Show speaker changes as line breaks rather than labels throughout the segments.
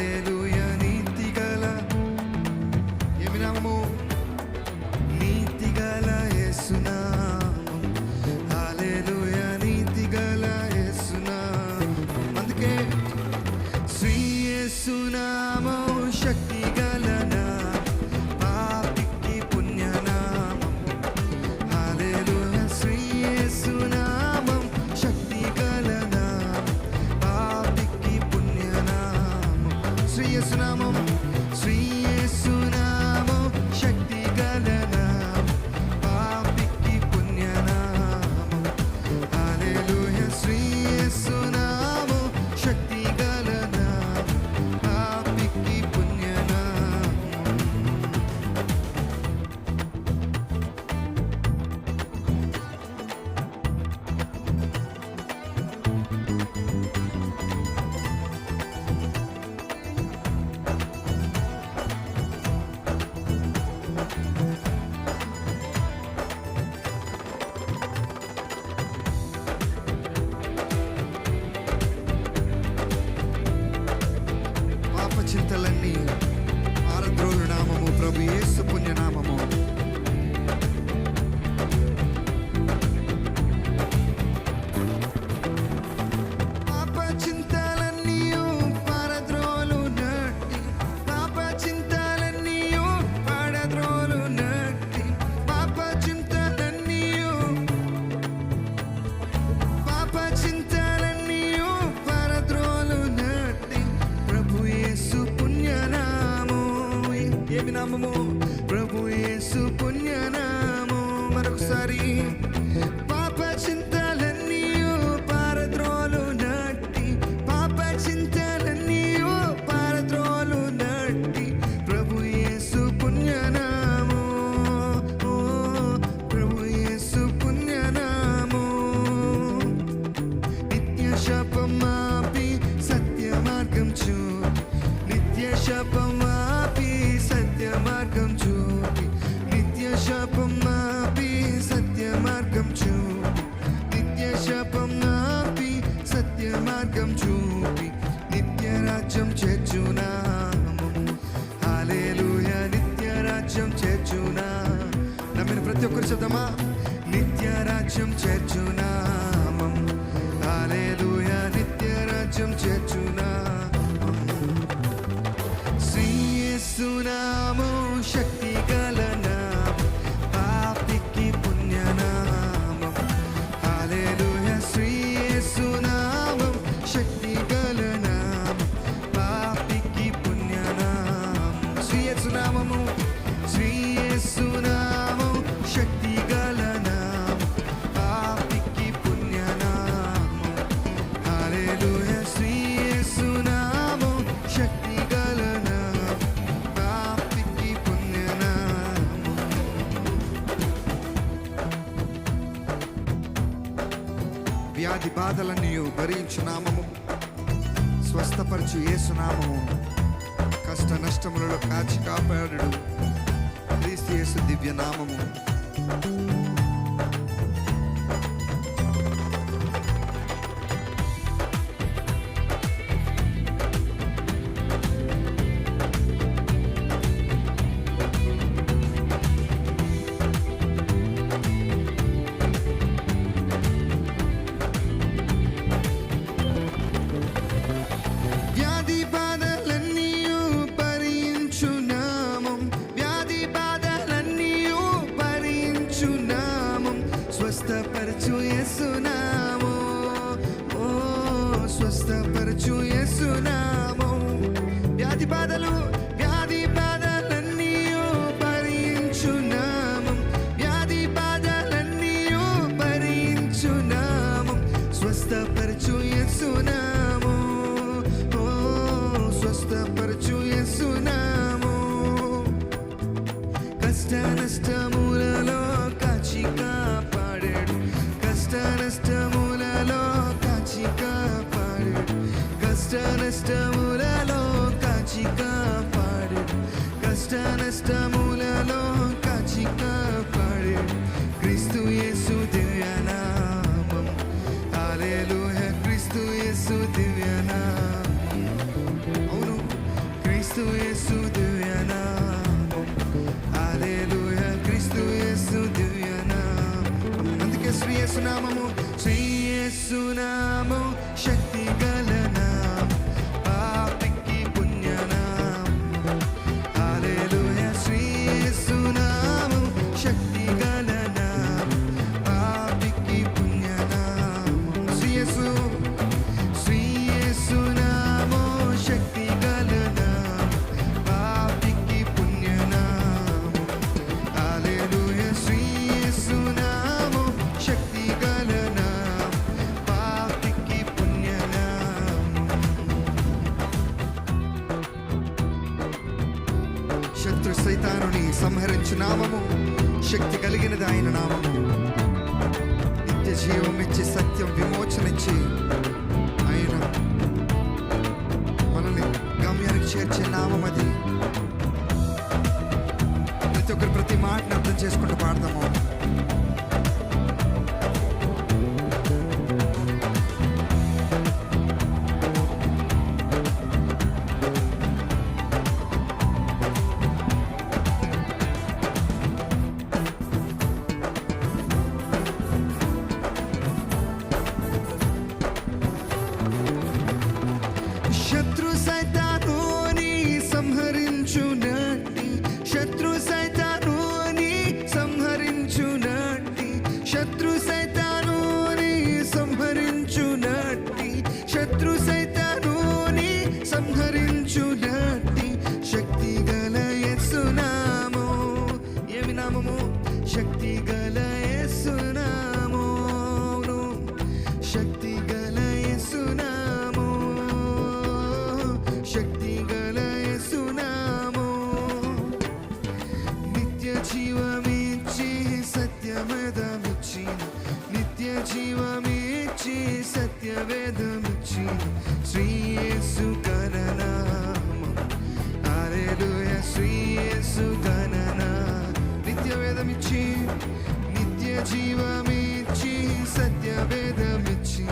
హల్లెలూయా నీతిగల ఏమి నామము? నీతిగల యేసు నామం. హల్లెలూయా నీతిగల యేసు నామం. అందుకే శ్రీ యేసు నామం శక్తిగల నామం, పాపికి పుణ్యనామం. హల్లెలూయా శ్రీ యేసు నామం శక్తిగల నామం, పాపికి పుణ్యనామం. శ్రీ యేసు నామం, శ్రీ యేసు నామం శక్తిగల నామం, పాపికి పుణ్యనామం. హల్లెలూయా శ్రీ యేసు నామం శక్తిగల నామం, పాపికి పుణ్యనామం. పాప చింతలన్నీ ఆరద్రోలు నామము ప్రభు యేసు పుణ్యనామము. పాప చింతలన్నీ పారద్రోలు నట్టి, పాప చింతలన్నీ పారద్రోలు నట్టి, పాప చింతలన్నీ పాప చింతలన్నీ పారద్రోలు నట్టి, ప్రభు యేసు పుణ్యనామము. ఏమి నామము? ప్రభు యేసు పుణ్యనామము. మరొకసారి పాప చింతలన్నీ పారద్రోలు నట్టి, పాప చింతలన్నీ పారద్రోలు నట్టి, ప్రభు యేసు పుణ్యనామము. ఓ ప్రభు యేసు పుణ్యనామము. నిత్య శాపమాపి సత్య మార్గం చూపి, నిత్య శాపమాపి సత్య మార్గం చూపి, నిత్య శాపమాపి సత్య మార్గం చూపి, నిత్య శాపమాపి సత్య మార్గం చూపి, నిత్య రాజ్యం చేర్చునామము. హల్లెలూయా నిత్య రాజ్యం చేర్చునా. నమ్మిన ప్రతి ఒక్కరు శబ్దమా? నిత్య రాజ్యం చేర్చునామం. హల్లెలూయా నిత్య రాజ్యం చేర్చునామం. శ్రీ యేసు నామం శక్తిగల నామం, పాపికి పుణ్యనామం. హల్లెలూయా శ్రీ యేసు నామం శక్తిగల నామం, పాపికి పుణ్యనామం. శ్రీ యేసు నామము, శ్రీ యేసు నామం శక్తిగల నామం, పాపికి పుణ్యనామం. హల్లెలూయా శ్రీ యేసు నామం శక్తిగల నామం, పాపికి పుణ్యనామం. వ్యాధి బాధలన్నీ భరించు నామము, స్వస్థపరచు యేసు నామము. కష్ట నష్టములలో కాచి కాపాడు క్రీస్తు యేసు దివ్య నామము. వ్యాధి బాధలన్నీ భరించు నామం, వ్యాధి బాధలన్నీ భరించు క్రీస్తు యేసు దివ్యనామం, హల్లెలూయా క్రీస్తు యేసు దివ్యనామం. అందుకే శ్రీ యేసు నామము, శ్రీ యేసు నామం శక్తి గల నామం, పాపికి పుణ్యనామం. హల్లెలూయా శ్రీ యేసు నామం శక్తి గల నామం, పాపికి పుణ్యనామం. శ్రీ యేసు నామం శక్తి గల నామం, పాపికి పుణ్యనామం. హల్లెలూయా శ్రీ యేసు నామం శక్తి గల నామం, పాపికి పుణ్యనామం. శత్రు సైతానుని సంహరించు నామము, శక్తి కలిగినది ఆయన నామము. నిత్య జీవం ఇచ్చి సత్యం విమోచనిచ్చి ఆయన మనల్ని గమ్యానికి చేర్చే నామం అది. ప్రతి ఒక్కరు ప్రతి మాటను అర్థం చేసుకుంటూ పాడదాము. శత్రు సైతానుని సంహరించునట్టి, శత్రు సైతానుని సంహరించునట్టి, శత్రు సైతానుని సంహరించునట్టి, శత్రు సైతానుని సంహరించునట్టి శక్తి గల యేసు నామము. ఏమి నామము? శక్తి గల యేసు నామము, శక్తి గల యేసు నామము, శక్తి గల యేసు నామము. నిత్య జీవమిచ్చి సత్యవేదమిచ్చి, నిత్య జీవమిచ్చి సత్యవేదమిచ్చి శ్రీ యేసు గణ నామం. హల్లెలూయా శ్రీ యేసు గణ నామం. నిత్య వేదమిచ్చి, నిత్య జీవమిచ్చి సత్యవేదమిచ్చి,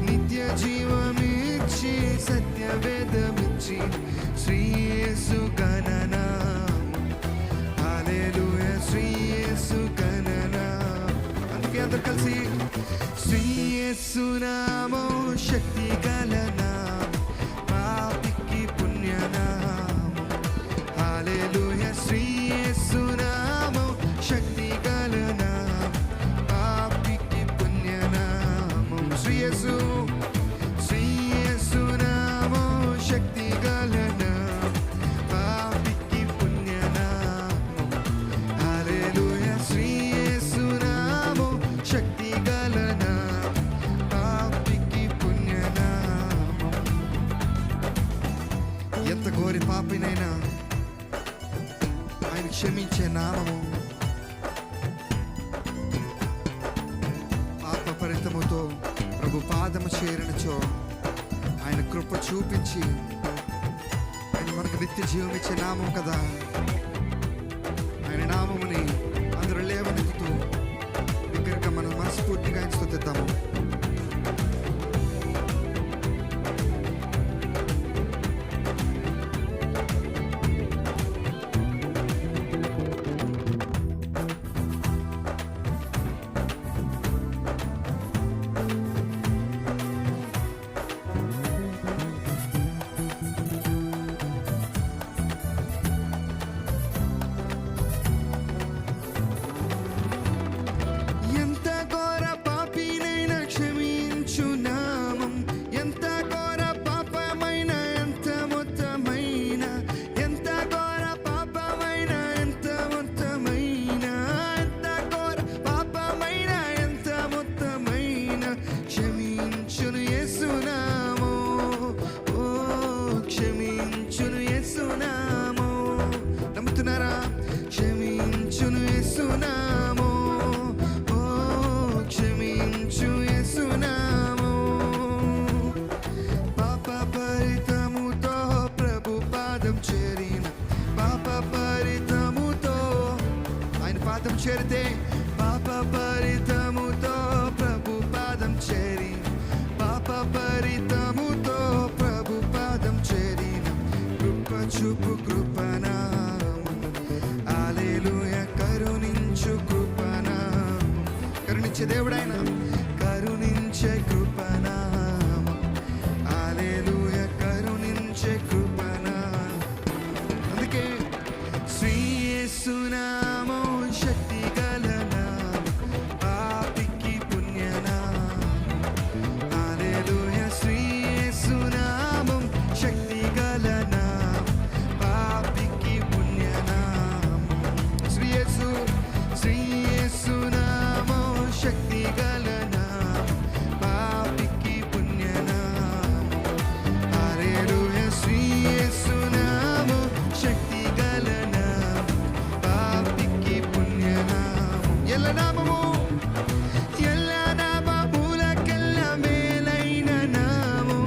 నిత్య జీవమిచ్చి సత్యవేదమిచ్చి శ్రీ యేసు గణ నామం. హల్లెలూయా శ్రీ యేసు గణ నామం. అందుకే అందరు కలిసి శ్రీ యేసు నామం శక్తి గల నామం, పాపికి పుణ్యనామం. హల్లెలూయా శ్రీ యేసు నామం శక్తి గల నామం, పాపికి పుణ్యనామం. శ్రీ యేసు నామం శక్తి గల నామం, పాపికి పుణ్యనామం. హల్లెలూయా శ్రీ యేసు నామం శక్తి గల నామం, పాపికి పుణ్యనామం. ఎంత ఘోరి పాపినైనా ఆయన క్షమించే నామము. ఆత్మపరితముతో ప్రభు పాదము చేరినచో ఆయన కృప చూపించి ఆయన మనకు నిత్య జీవం ఇచ్చే నామం కదా. ఆయన నామముని అందరూ లేవనెత్తుతూ దగ్గరగా మనం మనస్ఫూర్తిగా ఆయన స్తుతిద్దాము. ఎంత ఘోర పాపినైనా క్షమించు నామం, ఎంత ఘోర పాపమైన ఎంత మొత్తమైన, ఎంత ఘోర పాపమైన ఎంత మొత్తమైన, ఎంత ఘోర పాపమైన ఎంత మొత్తమైన క్షమించును యేసు నామం. ఓ క్షమించును యేసు నామం. నమ్ముతున్నారా? క్షమించును యేసు నామం. క్షమించు యేసు నామం. పాప పరితముతో ప్రభు పాదం చేరిన, పాప పరితముతో ఆయన పాదం చేరితే, పాప పరితముతో ప్రభు పాదం చేరిన, పాప పరితముతో ప్రభు పాదం చేరిన కృప చూపు కృపనామం. హల్లెలూయా కరుణించు కృపనామం. కరుణించే దేవుడైన కరుణించే కృపనామం. హల్లెలూయా కరుణించే కృపనామం. అందుకే శ్రీ యేసు నామం శక్తి గల నామం, పాపికి పుణ్యనామం. హల్లెలూయా శ్రీ యేసు నామం శక్తి గల నామం, పాపికి పుణ్యనామం. శ్రీ యేసు నామం శక్తి గల నామం, పాపికి పుణ్యనామం. హల్లెలూయా శ్రీ యేసు నామం శక్తి గల నామం, పాపికి పుణ్యనామం. ఎల్ల నామము ఎల్ల నామములకెల్ల మేలైన నామం,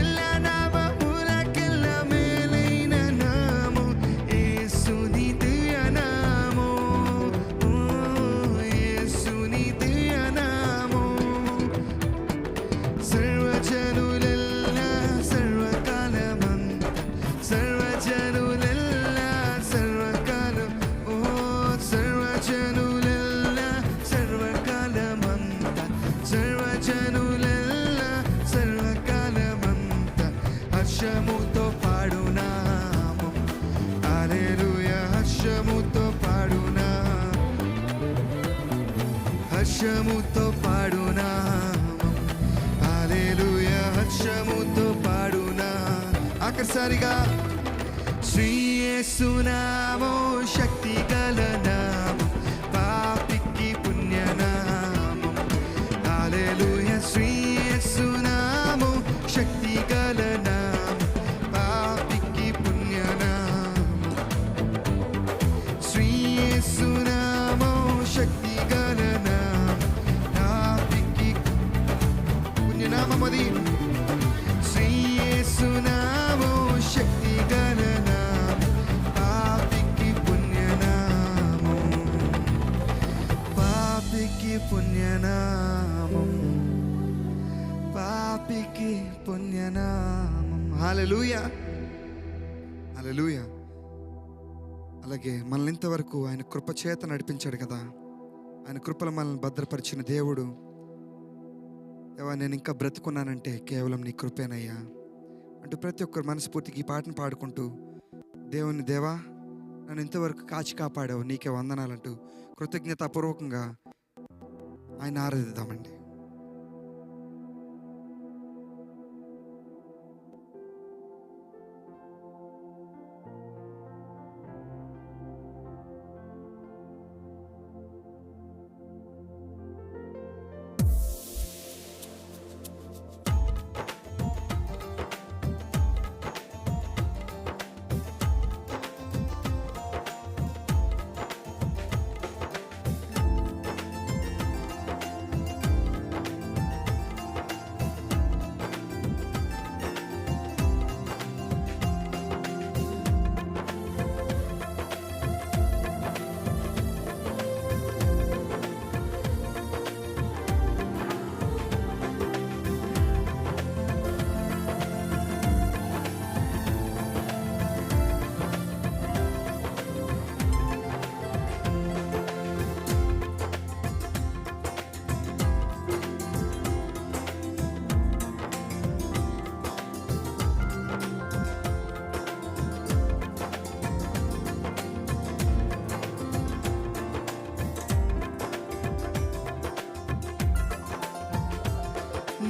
ఎల్ల నామములకెల్ల మేలైన నామం యేసుని దివ్యనామం. ఓ యేసుని దివ్యనామం. సర్వజనులెల్లా సర్వకాలమంతా, సర్వజనులెల్లా సర్వకాలం. ఓ సర్వజనులెల్లా సర్వకాలమంతా, సర్వజనులెల్లా సర్వకాలమంతా హర్షముతో పాడునామం. హల్లెలూయా హర్షముతో పాడునామం, హర్షముతో పాడునామం. హల్లెలూయా హర్షముతో పాడునా. ఆఖరిసారిగా శ్రీ యేసు నామం శక్తి గల నామం, పాపికి పుణ్యనామం. హల్లెలూయా శ్రీ యేసు నామం శక్తి గల నామం, పాపికి పుణ్యనామం. శ్రీ యేసు నామం శక్తి గల నామం, పాపికి పుణ్యనామం. అది శ్రీ యేసు నామం శక్తి గల నామం, పాపికి పుణ్యనామం, పాపికి పుణ్యనామం, పాపికి పుణ్యనామం. హల్లెలూయా హల్లెలూయా. అలాగే మనల్ని ఇంతవరకు ఆయన కృప చేత నడిపించాడు కదా. ఆయన కృపలో మనల్ని భద్రపరిచిన దేవుడు. దేవా నేను ఇంకా బ్రతుకున్నానంటే కేవలం నీ కృపేనయ్యా అంటూ ప్రతి ఒక్కరు మనస్ఫూర్తికి ఈ పాటను పాడుకుంటూ దేవుని దేవా నన్ను ఇంతవరకు కాచి కాపాడావు, నీకే వందనాలంటూ కృతజ్ఞతాపూర్వకంగా ఆయన ఆరాధిద్దామండి.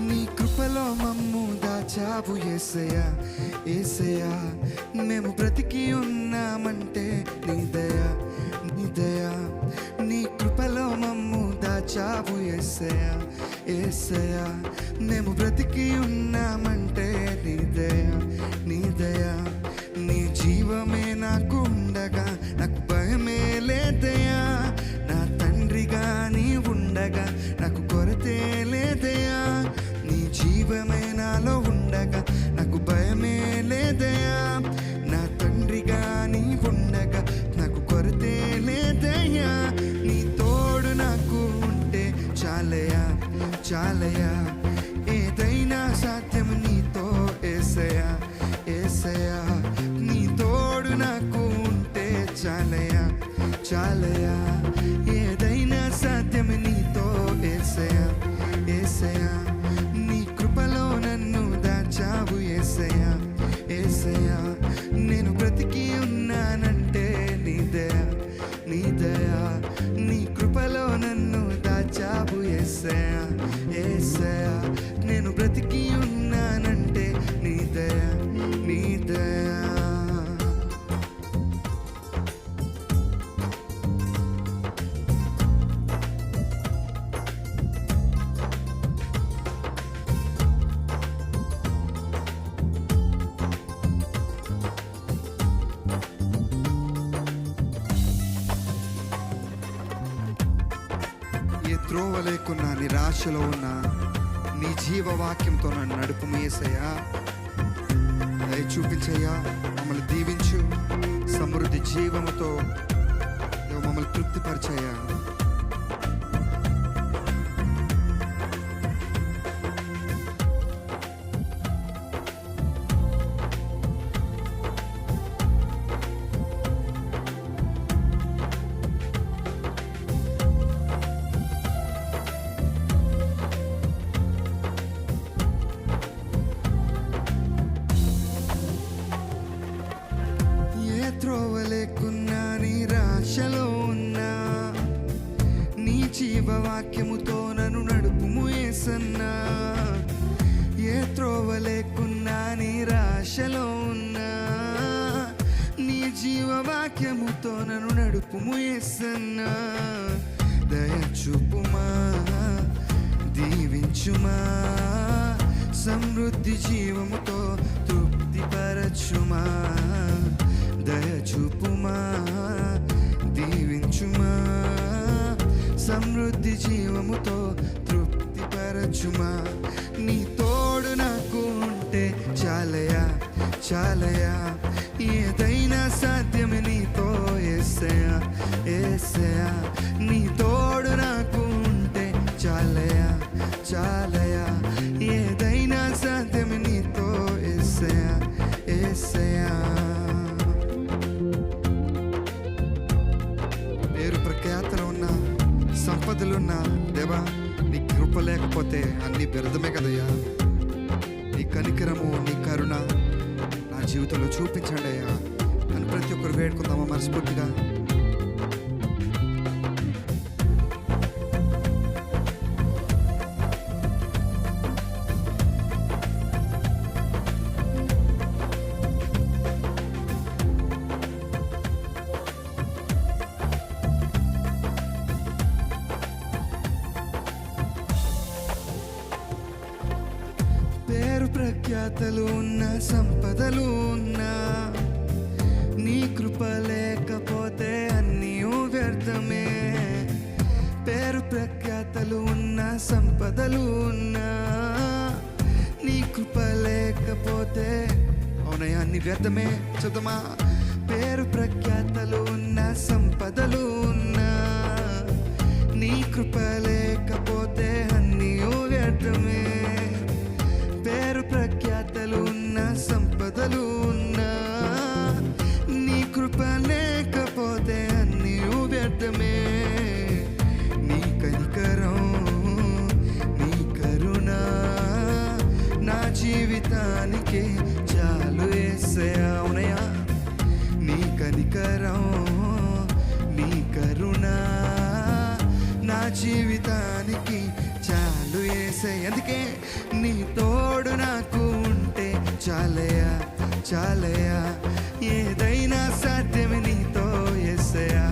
నీ కృపలో మమ్ము దాచావు యేసయ్యా, యేసయ్యా మేము బ్రతికి ఉన్నామంటే నీ దయా, నీ దయా. నీ కృపలో మమ్ము దాచావు యేసయ్యా, యేసయ్యా మేము బ్రతికి ఉన్నామంటే నీ దయా, నీ దయా. నీ జీవమే నాకు ఉండగా నాకు భయమే లేదయా, నా తండ్రిగా నీ ఉండగా నాకు కొరతే లేదయా. నీ జీవమే నాలో ఉండగా నాకు భయమే లేదయా, నా తండ్రిగా నీ ఉండగా నాకు కొరతే లేదయా. నీ తోడు నాకు ఉంటే చాలయా, చాలయా. ఏదైనా సాధ్యం నీతో యేసయ్యా, యేసయ్యా. నీతో చాలయా, ఏదైనా సాధ్యం నీతో యేసయ్యా. యేసయ్యా, నీ కృపలో నన్ను దాచావు యేసయ్యా. యేసయ్యా, నేను బ్రతికి ఉన్నానంటే నీ దయ, నీ దయ. నీ కృపలో నన్ను దాచావు యేసయ్యా. యేసయ్యా, నేను బ్రతికి ఉన్నానంటే నీ దయ, నీ దయ. ఏ త్రోవ లేకున్నా నిరాశలో ఉన్నా నీ జీవవాక్యంతో నన్ను నడుపు యేసయ్యా. దయ చూపించయ్యా, మమ్మల్ని దీవించు, సమృద్ధి జీవముతో మమ్మల్ని తృప్తిపరచయ్యా. త్రోవ లేకున్నా నిరాశలో ఉన్నా నీ జీవవాక్యముతో నన్ను నడుపుము యేసన్నా. ఏ త్రోవ లేకున్నా నిరాశలో ఉన్నా నీ జీవవాక్యముతో నన్ను నడుపుము యేసన్నా. దయ చూపుమా, దీవించుమా, సమృద్ధి జీవముతో తృప్తిపరచుమా. దయ చూపుమా, దీవించుమా, సమృద్ధి జీవముతో తృప్తిపరచుమా. నీ తోడు నాకు ఉంటే చాలయా, చాలయా, ఏదైనా సాధ్యమే నీతో యేసయ్యా. యేసయ్యా, నీ తోడు నాకు ఉంటే చాలయా, చాలయా, ఏదైనా సాధ్యమే నీతో యేసయ్యా. యేసయ్యా, పేరు ప్రఖ్యాతలు ఉన్నా, సంపదలున్నా దేవా, నీ కృప లేకపోతే అన్ని వ్యర్థమే కదయ్యా. నీ కనికరము, నీ కరుణ నా జీవితంలో చూపించండి అయ్యా అని ప్రతి ఒక్కరు వేడుకుందామా మనస్ఫూర్తిగా. పేరు ప్రఖ్యాతలు ఉన్న, సంపదలు ఉన్నా నీ కృప లేకపోతే అన్నీ వ్యర్థమే. పేరు ప్రఖ్యాతలు ఉన్న, సంపదలు ఉన్నా నీ కృప లేకపోతే అవునయ్యా అన్ని వ్యర్థమే. చూద్దామా, పేరు ప్రఖ్యాతలు ఉన్న, సంపదలు ఉన్నా నీ కృప లేకపోతే అన్నీ వ్యర్థమే. పేరు ప్రఖ్యాతలు ఉన్న, సంపదలు ఉన్నా నీ కృప లేకపోతే అన్నీ వ్యర్థమే. నీ కనికరం, నీ కరుణ నా జీవితానికి చాలు యేసయ్యా. అవునయ్యా, నీ కనికరం, నీ కరుణ నా జీవితానికి చాలు యేసయ్యా. అందుకే నీ తోడు నాకు ఉంటే చాలయా, చాలయా, ఏదైనా సాధ్యమే నీతో యేసయ్యా.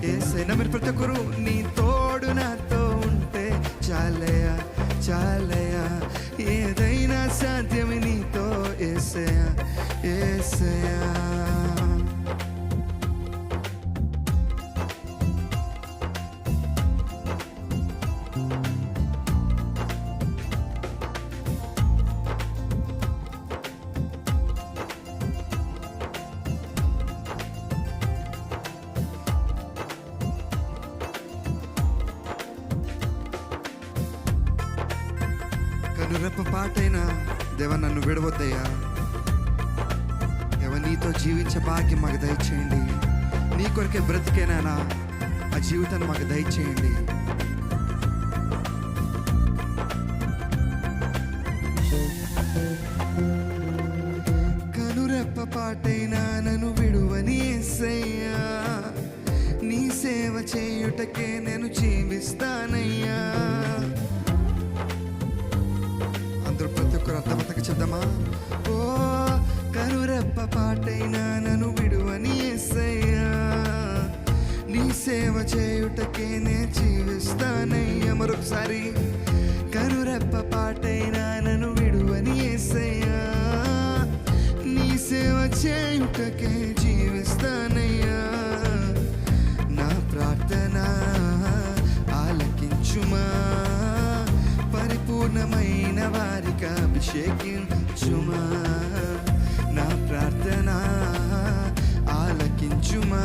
యేసయ్యా, మీరు ప్రతి ఒక్కరు నీ తోడు నాతో ఉంటే చాలయా, చాలయా, ఏదైనా సాధ్యమే నీతో యేసయ్యా. యేసయ్యా, కనురెప్ప పాటైనా దేవ నన్ను విడవద్దయ్యా. దేవ నీతో జీవించే భాగ్యం మాకు దయచేయండి. నీ కొరకే బ్రతికేనా ఆ జీవితాన్ని మాకు దయచేయండి. కనురెప్ప పాటైనా నన్ను విడువని యేసయ్యా, నీ సేవ చేయుటకే నేను జీవిస్తానయ్యా. అందరూ ప్రతి ఒక్కరు అర్థమతకి చెప్దామా? ఓ కనురెప్ప పాటైనా నన్ను విడువని యేసయ్యా, నీ సేవ చేయుటకే నేను జీవిస్తానయ్యా. మరొకసారి, కనురెప్ప పాటైనా నన్ను విడువని యేసయ్యా, నీ సేవ చేయుటకే జీవిస్తానయ్యా. నా ప్రార్థన ఆలకించుమా, పరిపూర్ణమైన వారికి అభిషేకించుమా. నా ప్రార్థన ఆలకించుమా,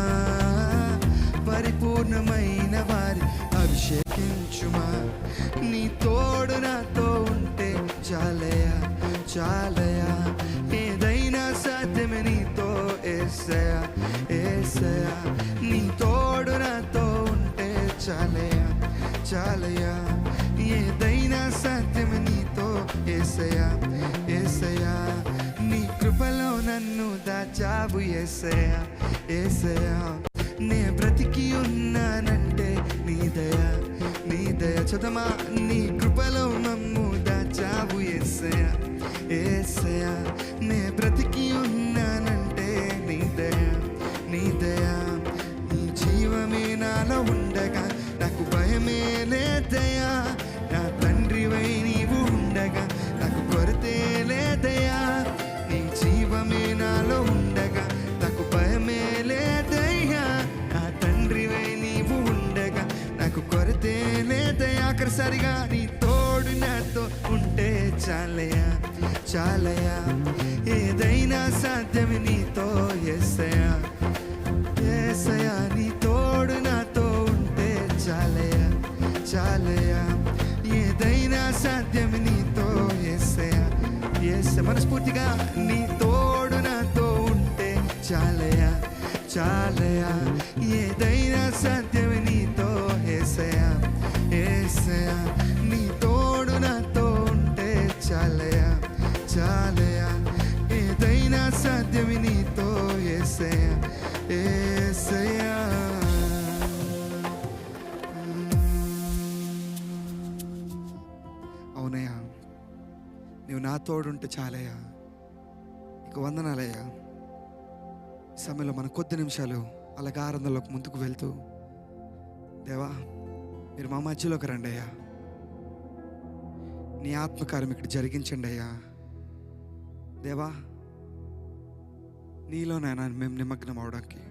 పరిపూర్ణమైన వారి అభిషేకించుమా. నీ తోడు నాతో ఉంటే చాలయా చాలయా, ఏదైనా సాధ్యమే నీతో యేసయ్యా యేసయ్యా. నీ తోడు నాతో ఉంటే చాలయా చాలయా, ఏదైనా సాధ్యమే నీతో యేసయ్యా యేసయ్యా. నీ కృపలో నన్ను దాచావు యేసయ్యా యేసయ్యా. నే బ్రతికి ఉన్నానంటే నీ దయ నీ దయ. చదమా, నీ కృపలో నన్ను దాచావు యేసయ్యా యేసయ్యా. నే బ్రతికి ఉన్నానంటే నీ దయ నీ దయ. నీ జీవమే నాలో ఉండగా నాకు భయమే లేదయా. నా తండ్రివై నీవు ఉండగా నాకు కొరతే లేదయా. నీ జీవమే నాలో ఉండగా నాకు భయమే లేదయ్యా. నా తండ్రివై నీవు ఉండగా నాకు కొరతే లేదయ్యా. ఆఖరిసారిగా, నీ తోడు నాతో ఉంటే చాలయా చాలయా, ఏదైనా సాధ్యమే నీతో యేసయ్యా యేసయ్యా. నీ తోడు నాతో ఉంటే చాలయా చాలయా, ఏదైనా సాధ్యమే నీతో యేసయ్యా యేసయ్యా. మనస్ఫూర్తిగా, నీ తోడు నాతో ఉంటే చాలయా చాలయా, ఏదైనా సాధ్యమే నీతో యేసయ్యా యేసయ్యా. నీ తోడు నాతో ఉంటే చాలయా చాలయా, ఏదైనా సాధ్యమే నీతో యేసయ్యా యేసయ్యా. అవునయ్యా, నీవు నా తోడుంటే చాలయ్యా. నీకు వందనాలయ్యా. ఈ సమయంలో మన కొద్ది నిమిషాలు అలాగ ఆనందంలోకి ముందుకు వెళ్తూ, దేవా మీరు మా మధ్యలోకి రండి అయ్యా. నీ ఆత్మకార్యం ఇక్కడ జరిగించండి అయ్యా. దేవా, నీలోనైనా మేము నిమగ్నం అవడానికి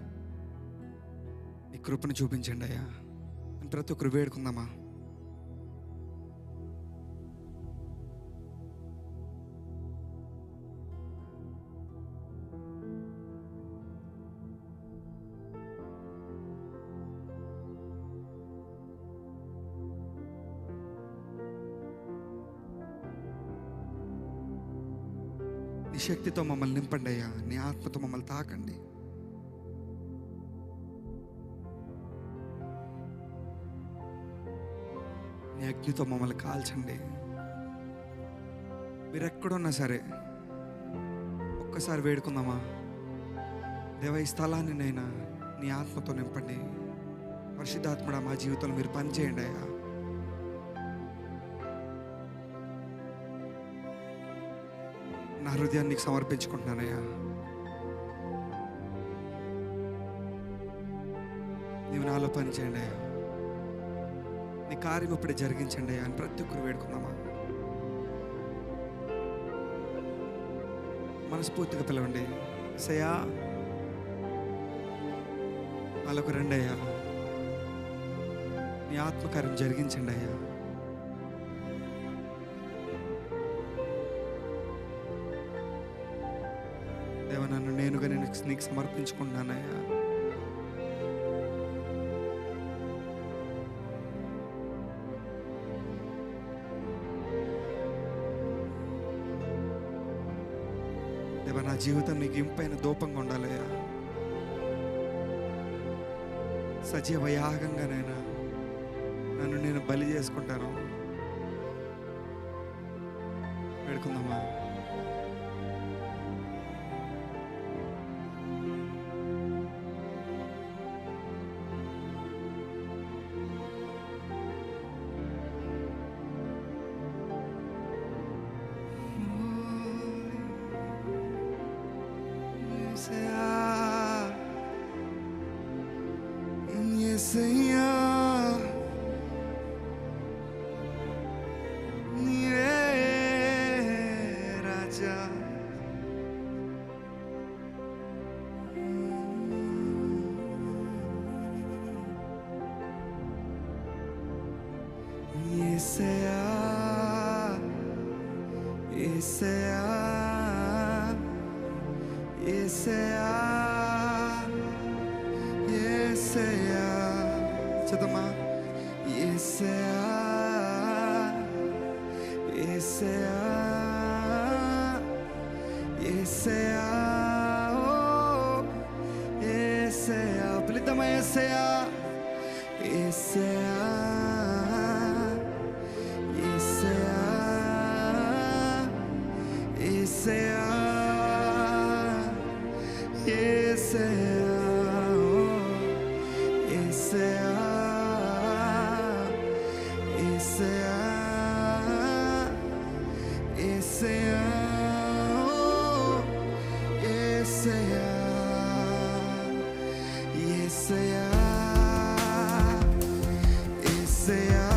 నీ కృపను చూపించండి అయ్యా. ప్రతి ఒక్కరు వేడుకుందామా? నీ శక్తితో మమ్మల్ని నింపండి అయ్యా. నీ ఆత్మతో మమ్మల్ని తాకండి. నీ అగ్నితో మమ్మల్ని కాల్చండి. మీరు ఎక్కడున్నా సరే ఒక్కసారి వేడుకుందామా? దేవా, ఈ స్థలాన్ని నైనా నీ ఆత్మతో నింపండి. పరిశుద్ధాత్మడా, మా జీవితంలో మీరు పనిచేయండి అయ్యా. నా హృదయాన్ని సమర్పించుకుంటున్నానయ్యా. నీవు నాలో పని చేయండి అయ్యా. నీ కార్యం ఇప్పుడే జరిగించండి అయ్యా అని ప్రతి ఒక్కరు వేడుకుందామా? మనస్ఫూర్తిగా పిలవండి. సయా వాళ్ళకు రండి అయ్యా. నీ ఆత్మకార్యం జరిగించండి అయ్యా. దేవ, నన్ను నేనుగా నేను నీకు సమర్పించుకుంటున్నానయ్యా. దేవ, నా జీవితం నీకు ఇంపైన దూపంగా ఉండాలయ్యా. సజీవ యాగంగానైనా నన్ను నేను బలి చేసుకుంటాను. వేడుకుందామా? యేసయ్యా, నీవే రాజా. యేసయ్యా, యేసయ్యా, యేసయ్యా, యేసయ్యా. చదమ్మా. యేసయ్యా, యేసయ్యా, యేసయ్యా, ఓ యేసయ్యా. పిలుద్దామా? యేసయ్యా, యేసయ్యా, యేసయ్యా, యేసయ్యా, యేసయ్యా, ఓ యేసయ్యా, యేసయ్యా, యేసయ్యా, ఓ యేసయ్యా, యేసయ్యా, యేసయ్యా,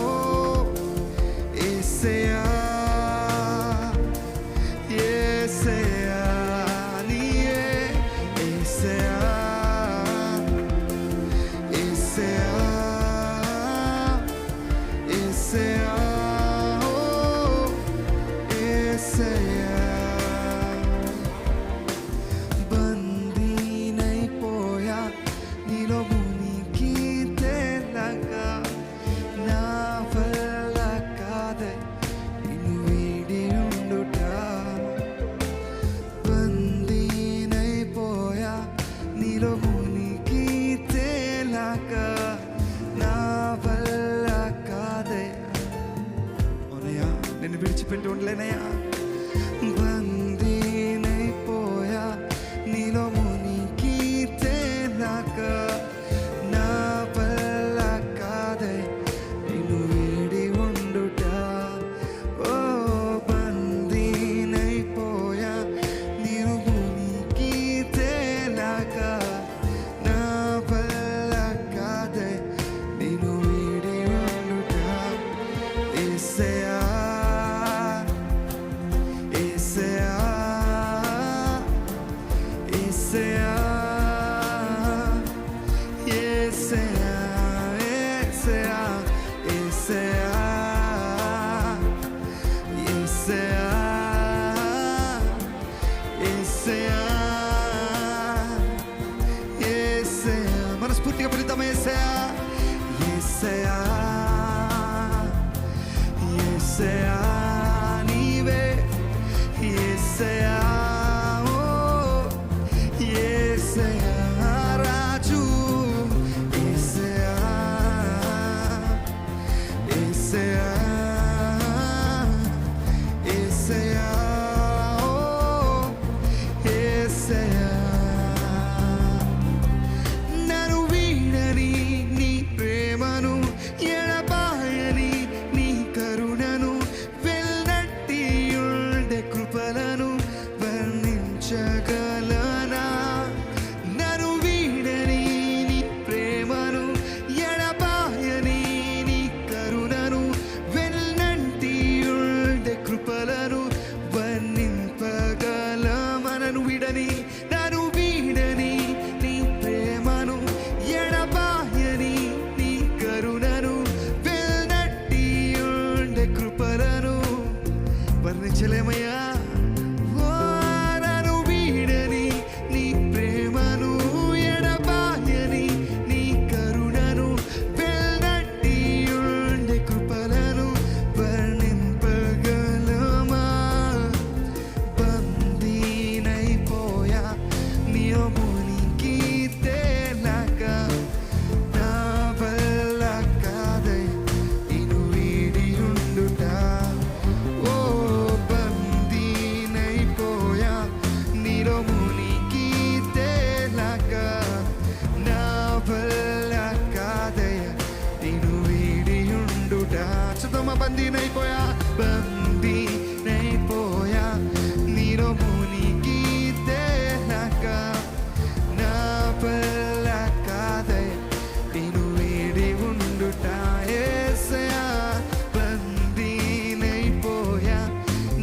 ఓ యేసయ్యా, యేసయ్యా, నీవే యేసయ్యా, యేసయ్యా, యేసయ్యా, ఓ యేసయ్యా. బందీనైపోయా నీలో మునిగి తేలగా, బందీనైపోయా, బందీనైపోయా, నీలో మునిగి తేలాక, నా వల్ల కాదయ్యా నిన్ను వీడి ఉండుట. యేసయ్యా బందీనైపోయా,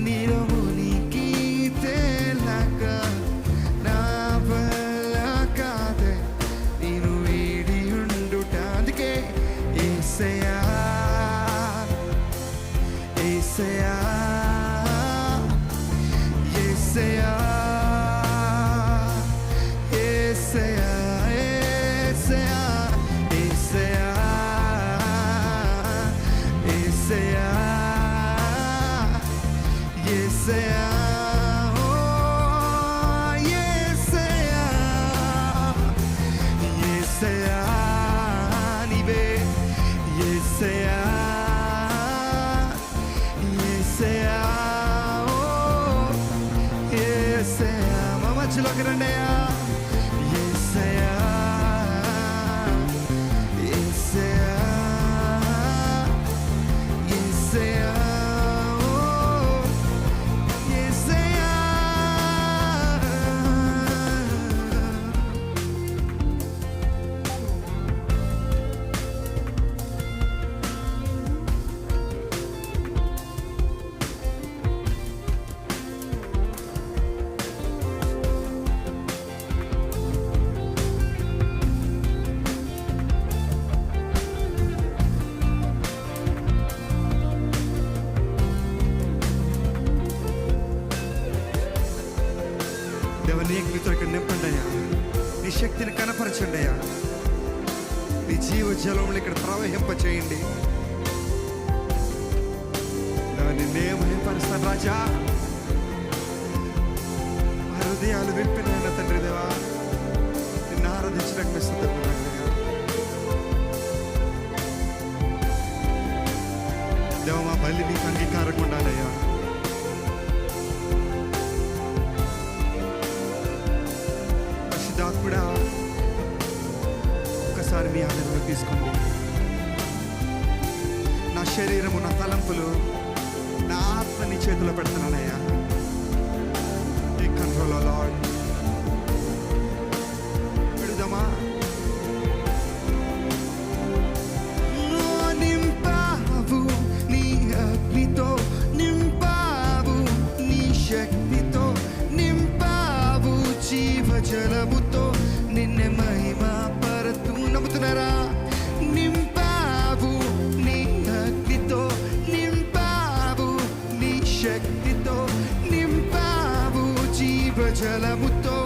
నీలో మునిగి తేలాక, నా వల్ల కాదయ్యా నిన్ను వీడి ఉండుట. అందుకే యేసయ్యా యేసయ్యా యేసయ్యా యేసయ్యా యేసయ్యా యేసయ్యా యేసయ్యా ఓ యేసయ్యా యేసయ్యా నీవే యేసయ్యా యేసయ్యా ఓ యేసయ్యా. మా మధ్యలోకి రండయ్యా. యేసయ్యా యేసయ్యా యేసయ్యా ఓ యేసయ్యా. దేవా నీ అగ్నితో ఇక్కడ నింపండి అయ్యా, నీ శక్తిని కనపరచండి అయ్యా, నీ జీవ జలములు ఇక్కడ ప్రవహింప చేయండి. నిన్నే మహిమపరుస్తాను రాజా. మా హృదయాలు విప్పిన తండ్రి దేవా, నిన్ను ఆరాధించడానికి సిద్ధపడండి. దేవ మా బలి నీకు అంగీకారం ఉండాలయ్యా. పరిశుద్ధాత్ముడా ఒక్కసారి మీ ఆనందంలో తీసుకోండి. నా శరీరము, నా తలంపులు, నా ఆత్మ నీ చేతిలో పెడుతున్నానయ్యా. ఈ కంట్రోల్ లార్డ్. పెడదామా? నింపావు నీ అగ్నితో, నింపావు నీ శక్తితో, నింపావు జీవ జలముతో, నిన్నే మహిమ పరతు. నమ్ముతున్నారా? నింపావు నీ అగ్నితో, నింపావు నీ శక్తితో, నింపావు జీవ జలముతో,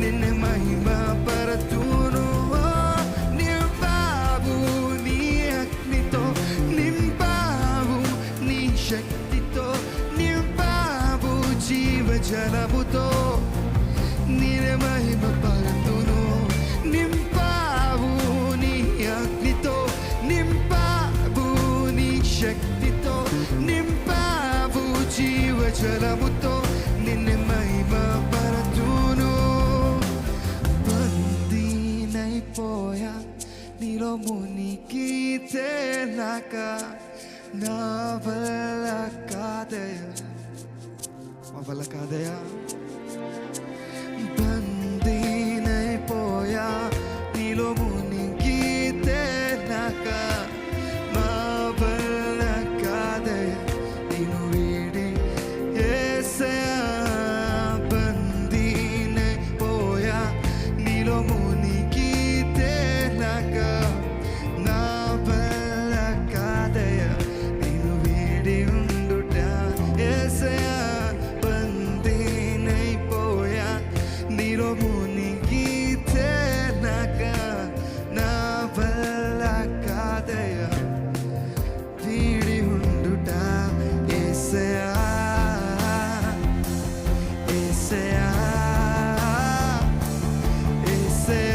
నిన్నే మహిమ పరతును. నింపావు నీ అగ్నితో, నింపావు నీ శక్తితో, నింపావు జీవ జలముతో, నిన్నే మహిమ పరతును. నింపావు నీ అగ్నితో, నింపావు నీ శక్తితో, నింపావు జీవ జలముతో, నిన్నే మహిమ పరతును. బందీనైపోయా, నీలో మునిగి తేలాక, నా వల్ల కాదయ్యా, మా వల్ల కాదయ్యా. బందీనైపోయా, నీలో మునిగి తేలాక, మా వల్ల కాదయ్యా నిన్ను వీడి. యేసయ్యా బందీనైపోయా, నీలో మునిగి తేలాక, నా వల్ల కాదయ్యా నిన్ను వీడి ఉండుట. యేసయ్యా బందీనైపోయా, నీలో మునిగి తేలాక, నా వల్ల కాదయ్యా వీడి ఉండుట. యేసయ్యా యేసయ్యా యేసయ్యా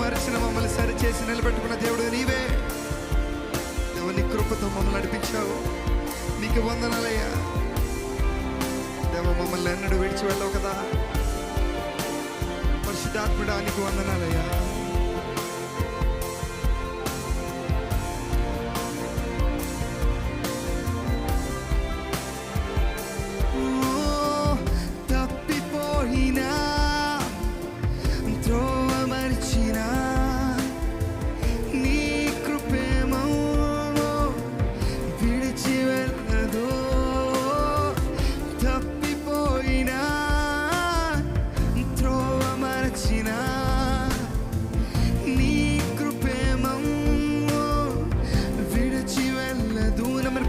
మరిచిన మమ్మల్ని సరిచేసి నిలబెట్టుకున్న దేవుడు నీవే. దేవా, నీ కృపతో మమ్మల్ని నడిపించావు, నీకు వందనాలయ్యా. దేవా, మమ్మల్ని ఎన్నడూ విడిచి వెళ్ళవు కదా. పరిశుద్ధాత్ముడా, నీకు వందనాలయ్యా.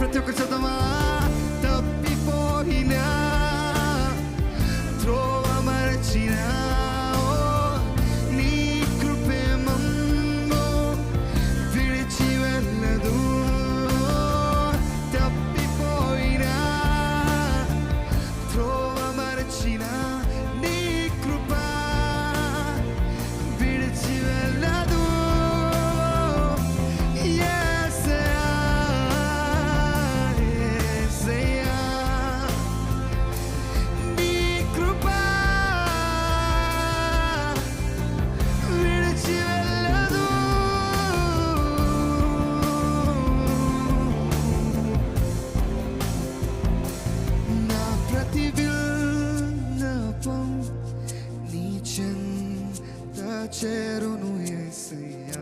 ప్రతి ఒక్క చదవా. తప్పిపోయినా త్రోవ మరచినా నీ కృపేమో విడిచి వెళ్ళదు. తప్పిపోయినా త్రోవ మరచినా నీ కృప విడిచి వెళ్ళదు. చేరును యేసయ్యా,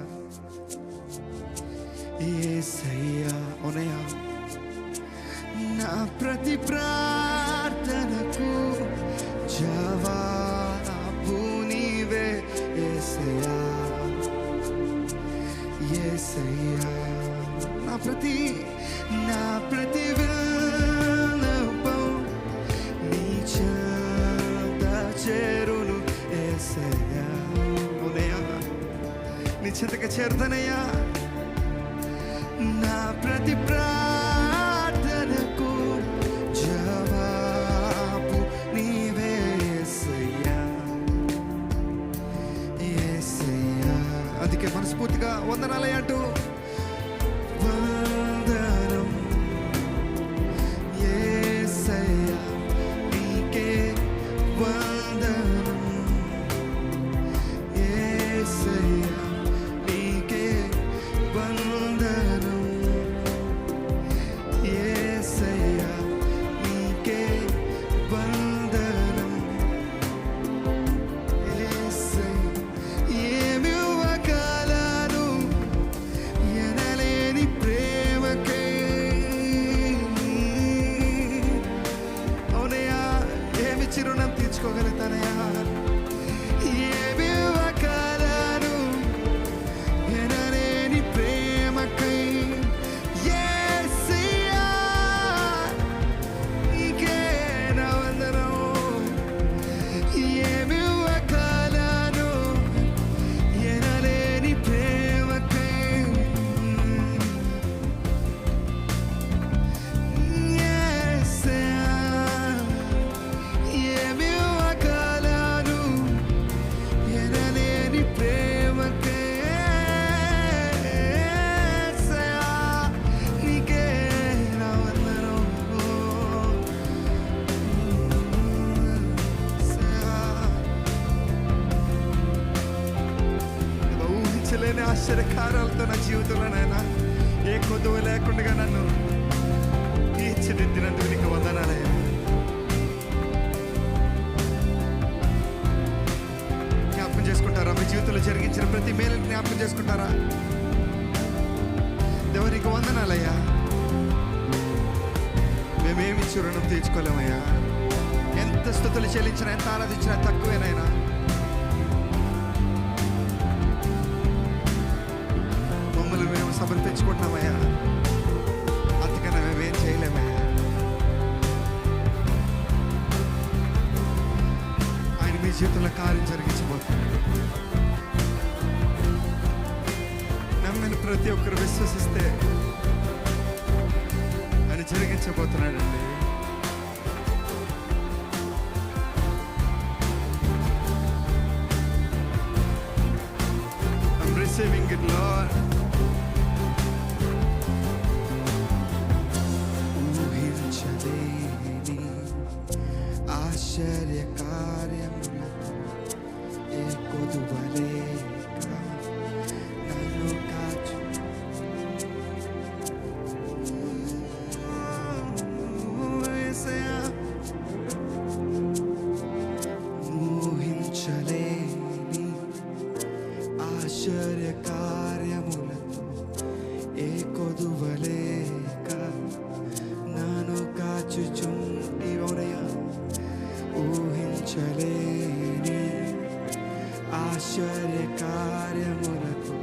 యేసయ్యా. ఓనయ్యా, నా ప్రతి ప్రార్థనకు జవాబు నీవే యేసయ్యా, యేసయ్యా. నా ప్రతి విన్నపం నీ చెంత చేరును యేసయ్యా. నీ చెంతకు చేరుతానయ్యా. నా ప్రతి ప్రార్థనకు జవాబు నీవే యేసయ్యా, యేసయ్యా. అందుకే మనస్ఫూర్తిగా వందనాలయ్య అంటూ వందనం యేసయ్యా, నీకే వందనం యేసయ్యా, నీకే వందనం యేసయ్యా, నీకే వందనం యేసయ్యా. ఏమివ్వగలను ఎనలేని ప్రేమకే. అవునయ్యా, ఏమి చిరుణం తీర్చుకోగలుగుతానయ్యా. ఏమివ్వగలను ఎనలేని ప్రేమకై. యేసయ్యా, నీకే నా వందనం. ఏమివ్వగలను ఎనలేని ప్రేమకై. యేసయ్యా, ఏమివ్వగలను ఎనలేని ప్రేమకై. యేసయ్యా, నీకే నా వందనం. ఊహించలేని ఆశ్చర్యకారాలతో నా జీవితంలో నాయనా ఏ కొద్దువ లేకుండా నన్ను తీర్చిదిద్దినందుకు నీకు వందనాలయ్యా. జ్ఞాపకం చేసుకుంటారా? మీ జీవితంలో జరిగించిన ప్రతి మేలుని జ్ఞాపకం చేసుకుంటారా? దేవా, నీకు వందనాలయ్యా. మేమేమి రుణం తీర్చుకోలేమయ్యా. ఎంత స్తుతులు చెల్లించినా, ఎంత ఆరాధించినా తక్కువేనైనా. మమ్మల్ని మేము సమర్పించుకుంటున్నామయ్యా. అంతకన్నా మేమేం చేయలేమయ్యా. ఆయన మీ జీవితంలో కార్యం జరిగించబోతున్నాడు. నమ్మిన ప్రతి ఒక్కరు విశ్వసిస్తే ఆయన జరిగించబోతున్నాడండి. receiving it, Lord. ఊహించలేని ఆశ్చర్య కార్యములతో ఏ కొదువలేక నన్ను కాచు. యేసయ్యా, ఊహించలేని ఆశ్చర్య కార్యములతో ఏ కొదువలేక నన్ను కాచుచుంటివనయ్యా. ఊహించలేని ఆశ్చర్య కార్యములతో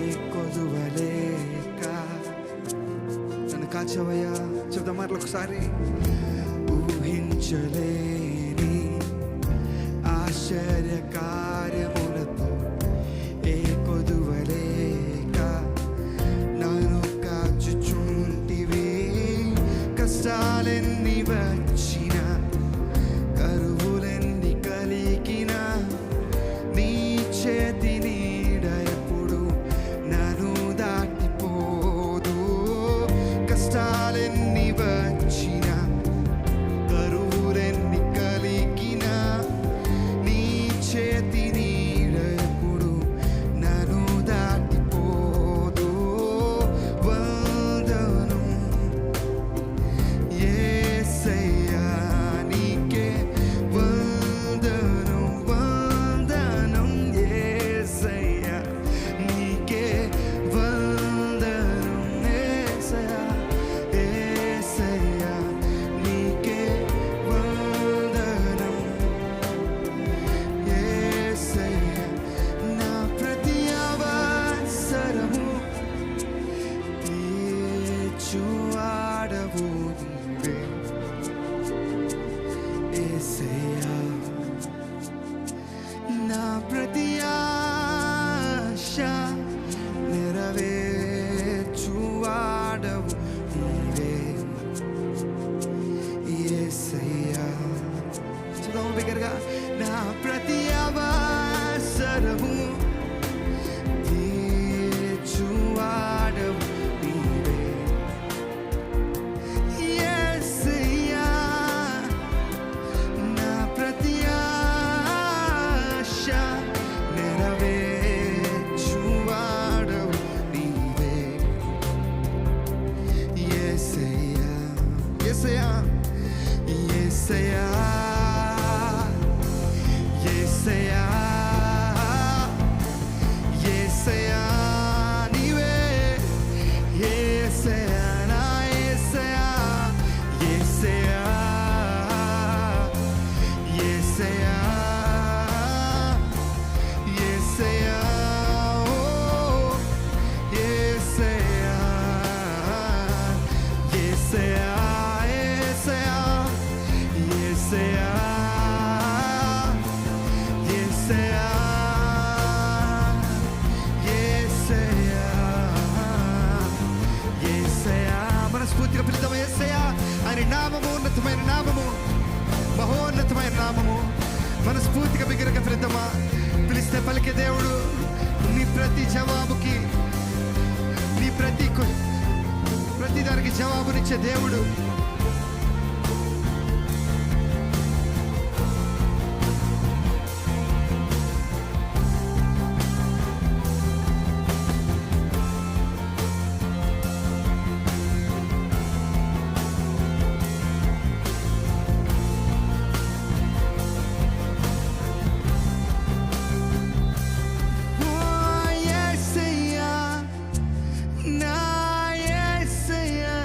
ఏ కొదువలేక నన్ను కాచవయ్యా. చెప్తా మరొక ఒకసారి. ఊహించలేని ఆశ్చర్య కార్యములతో ఏ కొదువలేక నన్ను కాచుచుంటివి. కష్టాలెన్ని వచ్చినా, కరువులెన్ని కలిగినా, నీ చేతి నీడ ఎప్పుడు నన్ను దాటిపోదు. కష్టాలెన్ని వచ్చినా, కరువులెన్ని కలిగినా, నీ చేతి నీడ ఎప్పుడు నన్ను దాటిపోదు. వందనం యేసయ్యా, నీకే వందనం. వందనం యేసయ్యా, నీకే వందనం. యేసయ్యా, యేసయ్యా, నీకే వందనం. యేసయ్యా, నా ప్రతి అవసరము తీర్చువాడవు నీవే. యేసయ్యా, నా ప్రతి ఆశ నెరవేర్చువాడవు నీవే. యేసయ్యా, చూద్దాము బిగ్గరగా. నా ప్రతి అవసరము తీర్చువాడవు నీవే. యేసయ్యా, నా ప్రతి ఆశ నెరవేర్చువాడవు నీవే. యేసయ్యా, యేసయ్యా, యేసయ్యా, యేసయ్యా, యేసయ్యా, నీవే. యేసయ్యా, నా యేసయ్యా, యేసయ్యా, యేసయ్యా, యేసయ్యా, ఓ యేసయ్యా, యేసయ్యా, యేసయ్యా, యేసయ్యా, యేసయ్యా, యేసయ్యా. మనస్ఫూర్తిగా పిలుద్దాం. యేసయ్యా, ఆయన నామము ఉన్నతమైన నామము, మహోన్నతమైన నామము. మనస్ఫూర్తిగా బిగ్గరగా పిలుద్దామా. పిలిస్తే పలికే దేవుడు. నీ ప్రతి జవాబుకి, నీ ప్రతి దానికి జవాబునిచ్చే దేవుడు. ఓ యేసయ్యా, నా యేసయ్యా,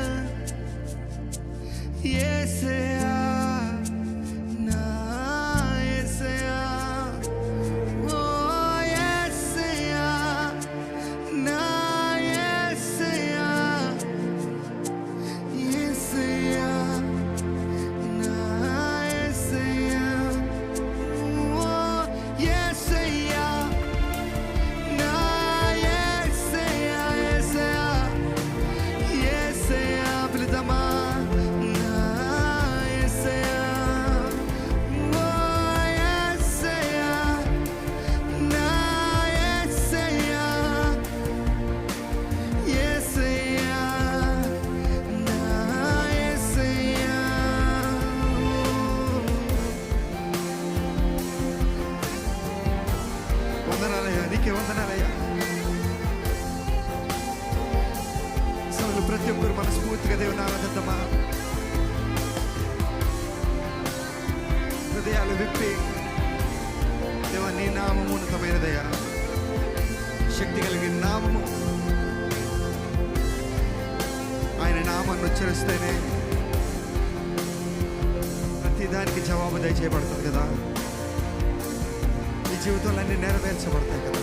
ప్రతి ఒక్కరు మనస్ఫూర్తిగా దేవుని ఆరాధిద్దామా. హృదయాలు విప్పి దేవా నీ నామము ఉన్నతమైనదయ్యా, శక్తి కలిగిన నామము. ఆయన నామాన్ని ఉచ్చరిస్తేనే ప్రతి దానికి జవాబు దయచేయబడుతుంది కదా. ఈ జీవితంలో అన్నీ నెరవేర్చబడతాయి కదా.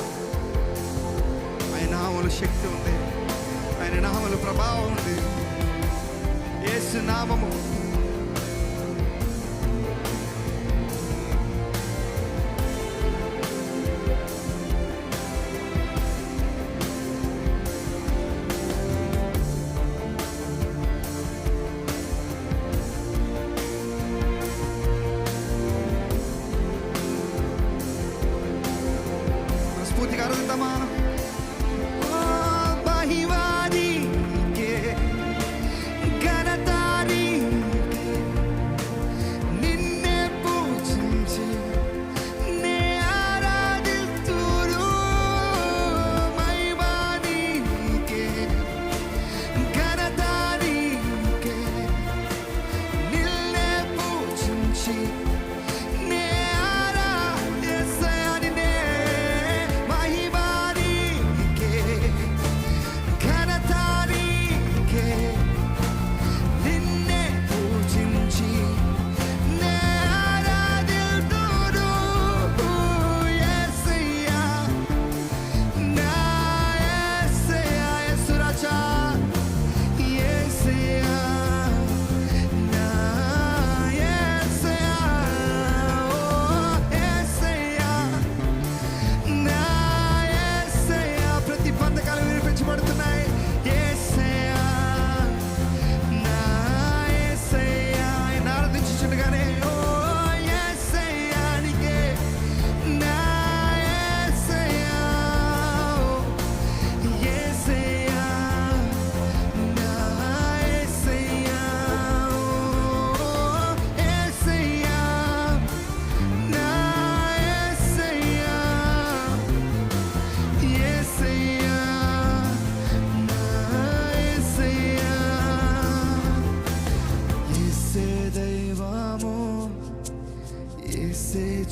ఆయన నామములు శక్తి ఉంది, ఆయన నామములు ప్రభావం ఉంది. యేసు నామము స్ఫూర్తిగా ఆరాధిద్దామా.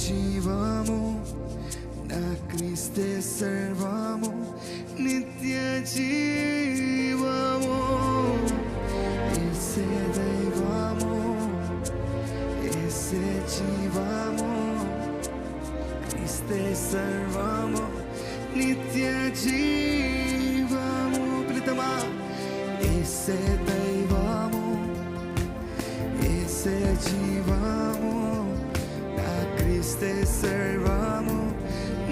జీవము నా క్రీస్తే సర్వము నిత్య జీవము. యేసే దైవము, యేసే జీవము, క్రీస్తే సర్వము నిత్య జీవము. ప్రీతమా యేసే దైవము, యేసే జీవము, క్రీస్తే సర్వము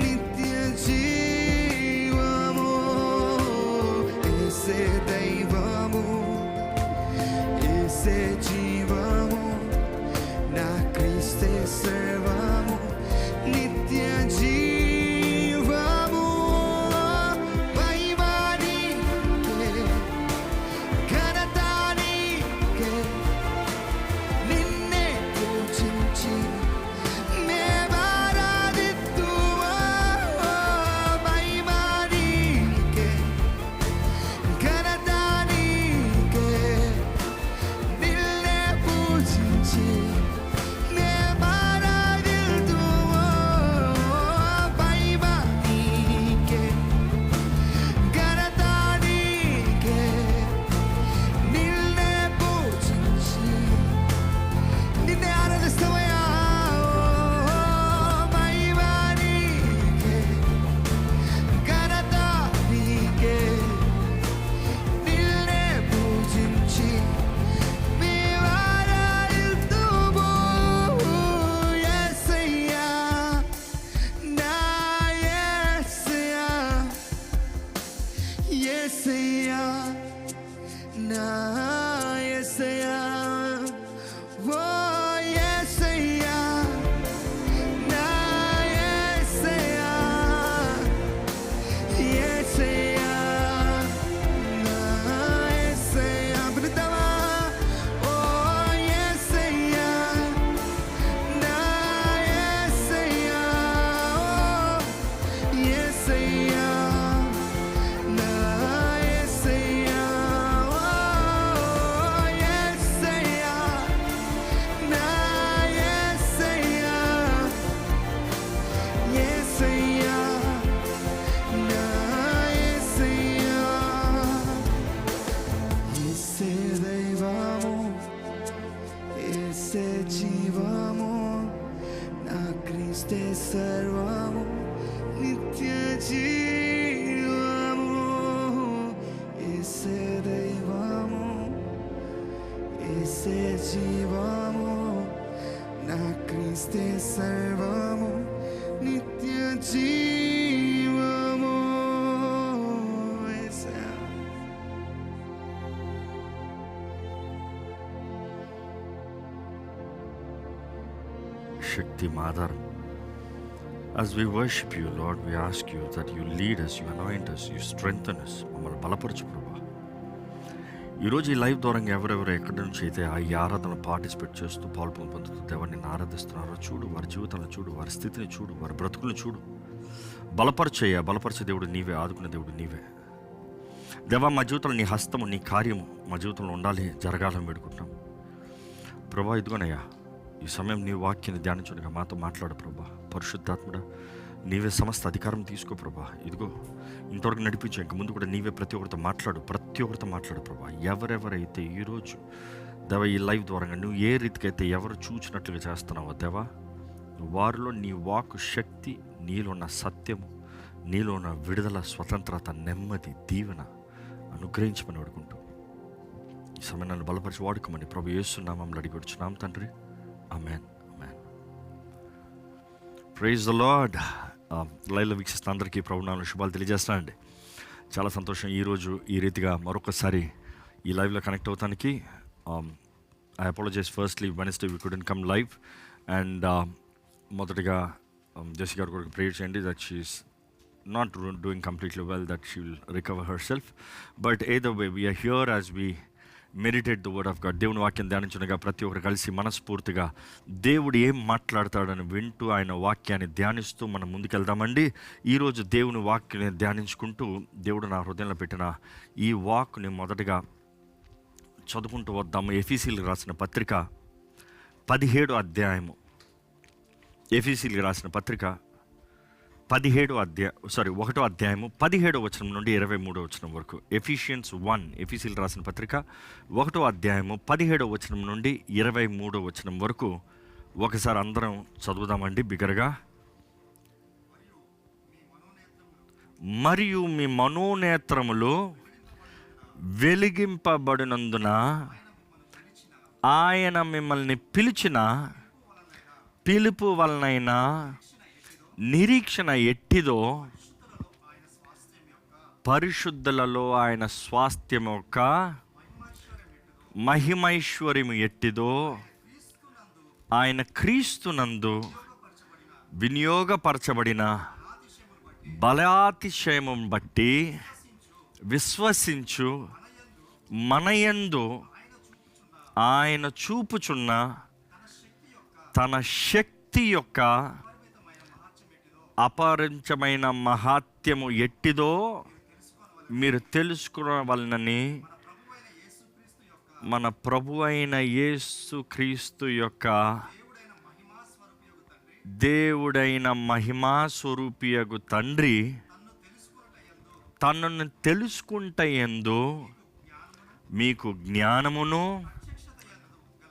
నిత్య జీవము. యేసే దైవము, యేసే జీవము, నా క్రీస్తే సర్వము నిత్య జీవము. మహిమానికే, ఘనతానికే, నిన్నే పూజించి జీవము, నా క్రీస్తే సర్వము, నిత్య జీవము.
శక్తి ఆధారం. As we worship you, Lord, we ask you that you lead us, you anoint us, you strengthen us. మమ్మల్ని బలపరచు ప్రభా. ఈరోజు ఈ లైవ్ ద్వారా ఎవరెవరు ఎక్కడి నుంచి అయితే ఈ ఆరాధనలో పార్టిసిపేట్ చేస్తూ పాల్పొందు పొందుతూ దేవాన్ని ఆరాధిస్తున్నారో చూడు, వారి జీవితాలను చూడు, వారి స్థితిని చూడు, వారి బ్రతుకులను చూడు. బలపరిచే దేవుడు నీవే, ఆదుకునే దేవుడు నీవే. దేవా, మా జీవితంలో నీ హస్తము, నీ కార్యము మా జీవితంలో ఉండాలి, జరగాలని వేడుకుంటున్నాం ప్రభా. ఇదిగోనయ్యా, ఈ సమయం నీ వాక్యాన్ని ధ్యానించుగా మాతో మాట్లాడు ప్రభా. పరిశుద్ధాత్ముడా, నీవే సమస్త అధికారం తీసుకో ప్రభా. ఇదిగో ఇంతవరకు నడిపించు, ఇంక ముందు కూడా నీవే ప్రతి ఒక్కరితో మాట్లాడు ప్రభా. ఎవరెవరైతే ఈరోజు దేవ ఈ లైవ్ ద్వారా నువ్వు ఏ రీతికైతే ఎవరు చూచినట్లుగా చేస్తున్నావో దేవా, వారిలో నీ వాక్కు శక్తి, నీలో ఉన్న సత్యము, నీలో ఉన్న విడుదల, స్వతంత్రత, నెమ్మది, దీవెన అనుగ్రహించమని అడుగుంటూ ఈ సమయం నన్ను బలపరిచి వాడుకోమని ప్రభు యేసు నామములో అడిగి వచ్చున్నాం తండ్రి. ఆమేన్. Praise the Lord. లైవ్లో వీక్షిస్తున్న అందరికీ ప్రభు నామములో శుభాలు తెలియజేస్తానండి. చాలా సంతోషం ఈరోజు ఈ రీతిగా మరొకసారి ఈ లైవ్లో కనెక్ట్ అవుతానికి. I apologize firstly, Wednesday we couldn't come live. And మొదటిగా జెసి గారు కూడా ప్రేయర్ చేయండి that she's not doing completely well, that she will recover herself. But either way, we are here as we meditate the word of God. దేవుని వాక్యం ధ్యానించునగా ప్రతి ఒక్కరు కలిసి మనస్ఫూర్తిగా దేవుడు ఏం మాట్లాడతాడని వింటూ ఆయన వాక్యాన్ని ధ్యానిస్తూ మనం ముందుకెళ్దామండి. ఈరోజు దేవుని వాక్యాన్ని ధ్యానించుకుంటూ దేవుడు నా హృదయంలో పెట్టిన ఈ వాక్ని మొదటగా చదువుకుంటూ వద్దాము. ఎఫీసీలకు రాసిన పత్రిక 17వ అధ్యాయము. ఎఫీసీలకు రాసిన పత్రిక 1వ అధ్యాయము 17వ వచనం నుండి 23వ వచనం వరకు. ఎఫిషియన్స్ 1, ఎఫీసీలకు రాసిన పత్రిక 1వ అధ్యాయము 17వ వచనం నుండి 23వ వచనం వరకు ఒకసారి అందరం చదువుదామండి బిగ్గరగా. మరియు మీ మనోనేత్రములు వెలిగింపబడినందున ఆయన మిమ్మల్ని పిలిచిన పిలుపు వలనైనా నిరీక్షణ ఎట్టిదో, పరిశుద్ధులలో ఆయన స్వాస్థ్యం యొక్క మహిమైశ్వర్యము ఎట్టిదో, ఆయన క్రీస్తునందు వినియోగపరచబడిన బలాతిశయము బట్టి విశ్వసించు మనయందు ఆయన చూపుచున్న తన శక్తి యొక్క అపరించమైన మహాత్యము ఎట్టిదో మీరు తెలుసుకోవాలని మన ప్రభు అయిన యేసు క్రీస్తు యొక్క దేవుడైన మహిమాస్వరూపియగు తండ్రి తనను తెలుసుకుంటయందు మీకు జ్ఞానమును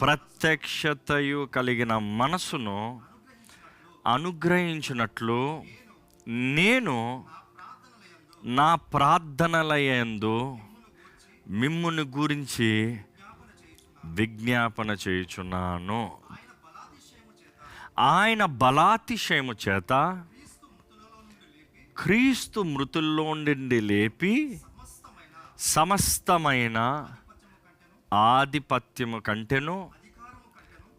ప్రత్యక్షతయు కలిగిన మనసును అనుగ్రహించినట్లు నేను నా ప్రార్థనలయందు మిమ్మును గురించి విజ్ఞాపన చేయుచున్నాను. ఆయన బలాతిశయము చేత క్రీస్తు మృతుల్లో నుండి లేపి సమస్తమైన ఆధిపత్యము కంటెను,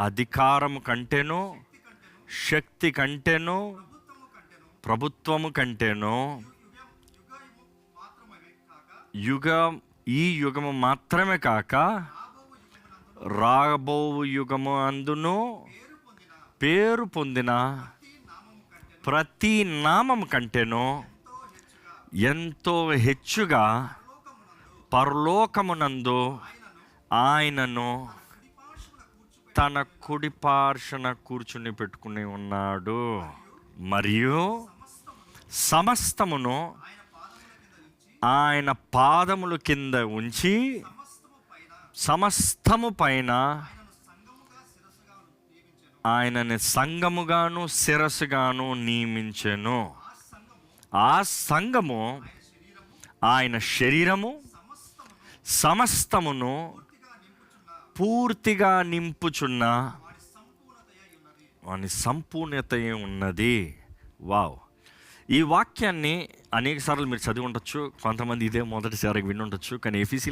అధికారము కంటెను, శక్తి కంటెను, ప్రభుత్వము కంటెను, ఈ యుగము మాత్రమే కాక రాబో యుగము అందును పేరు పొందిన ప్రతి నామం కంటెను ఎంతో హెచ్చుగా పరలోకమునందు ఆయనను తన కుడి పార్శ్వన కూర్చుని పెట్టుకుని ఉన్నాడు. మరియు సమస్తమును ఆయన పాదముల కింద ఉంచి సమస్తము పైన ఆయనని సంఘముగాను శిరస్సుగాను నియమించెను. ఆ సంఘము ఆయన శరీరము, సమస్తమును పూర్తిగా నింపుచున్న వాని సంపూర్ణతయే ఉన్నది. వావ్! ఈ వాక్యాన్ని అనేక సార్లు మీరు చదివి ఉండొచ్చు, కొంతమంది ఇదే మొదటిసారి విని ఉండొచ్చు. కానీ ఎఫీసీ